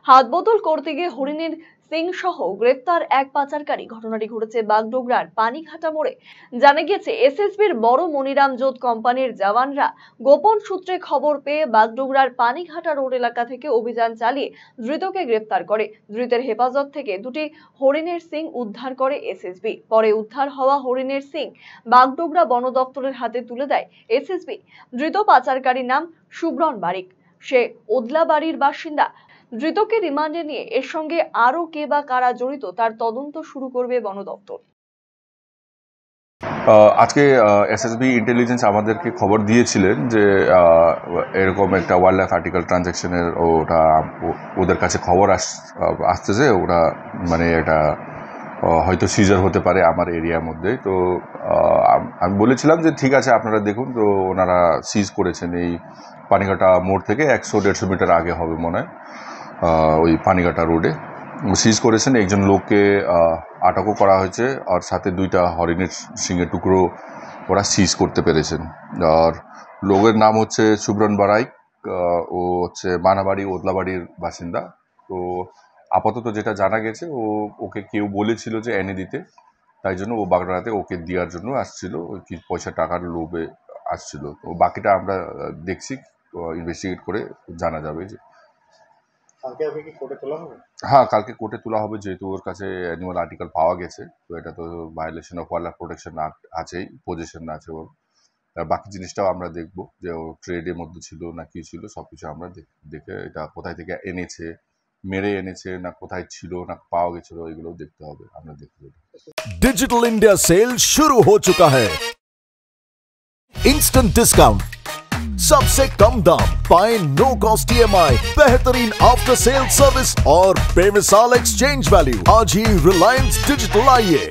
হাতবদল করতে গিয়ে হরিণের সিং সহ গ্রেফতার এক পাচারকারী। ঘটনাটি ঘটেছে বাগডোগরার পানিঘাটা মোড়ে। জানা গিয়েছে, এসএসবির বড় মনিরাম জোত কোম্পানির জওয়ানরা গোপন সূত্রে খবর পেয়ে বাগডোগরার পানিঘাটা রোড এলাকা থেকে অভিযান চালিয়ে ধৃতকে গ্রেফতার করে। ধৃতের হেফাজত থেকে দুটি হরিণের সিং উদ্ধার করে এসএসবি। পরে উদ্ধার হওয়া হরিণের সিং বাগডোগরা বন দপ্তরের হাতে তুলে দেয় এসএসবি। ধৃত পাচারকারীর নাম সুব্রন বারিক, সে ওদলাবাড়ির বাসিন্দা। ধৃতকে রিমান্ডে নিয়ে এর সঙ্গে আরো কে বা কারা জড়িত তার তদন্ত শুরু করবে বন দপ্তর। আজকে এসএসবি ইন্টেলিজেন্স আমাদেরকে খবর দিয়েছিলেন যে এরকম একটা ওয়াইল্ড লাইফ আর্টিকেল ট্রানজ্যাকশনের ওটা ওদের কাছে খবর আসতেছে, ওরা মানে এটা হয়তো সিজার হতে পারে আমার এরিয়ার মধ্যে। তো আমি বলেছিলাম যে ঠিক আছে আপনারা দেখুন। তো ওনারা সিজ করেছেন এই পানিঘাটা মোড় থেকে 100-150 মিটার আগে হবে মনে হয়, ওই পানিঘাটা রোডে সিজ করেছেন। একজন লোককে আটকও করা হয়েছে, আর সাথে 2টা হরিণের সিংয়ের টুকরো ওরা সিজ করতে পেরেছেন। আর লোকের নাম হচ্ছে সুব্রন বারাইক, ও হচ্ছে মানাবাড়ি ওদলাবাড়ির বাসিন্দা। তো আপাতত যেটা জানা গেছে, ওকে কেউ বলেছিল যে এনে দিতে, তাই জন্য ও বাগড়াতে ওকে দেওয়ার জন্য আসছিল, ওই পয়সা টাকার লোভে আসছিল। তো বাকিটা আমরা দেখছি, ইনভেস্টিগেট করে জানা যাবে যে হ্যাঁ কালকে কোর্টে তোলা হবে, যেহেতু ওর কাছে অ্যানিমাল আর্টিকেল পাওয়া গেছে। তো এটা তো violation of wild life protection act আছেই, পজিশন আছে ওর। বাকি জিনিসটাও আমরা দেখবো যে ও ট্রেডের মধ্যে ছিল না কি ছিল, সবকিছু আমরা দেখে এটা কোথায় থেকে এনেছে, মেরে এনেছে না কোথায় ছিল না পাওয়া গেছিল, এগুলো দেখতে হবে, আমরা দেখতে হবে। डिजिटल इंडिया सेल शुरू हो चुका है। इंस्टेंट डिस्काउंट, सबसे कम दाम, पाए नो कॉस्ट EMI, बेहतरीन आफ्टर सेल सर्विस और बेमिसाल एक्सचेंज वैल्यू। आज ही रिलायंस डिजिटल आइए।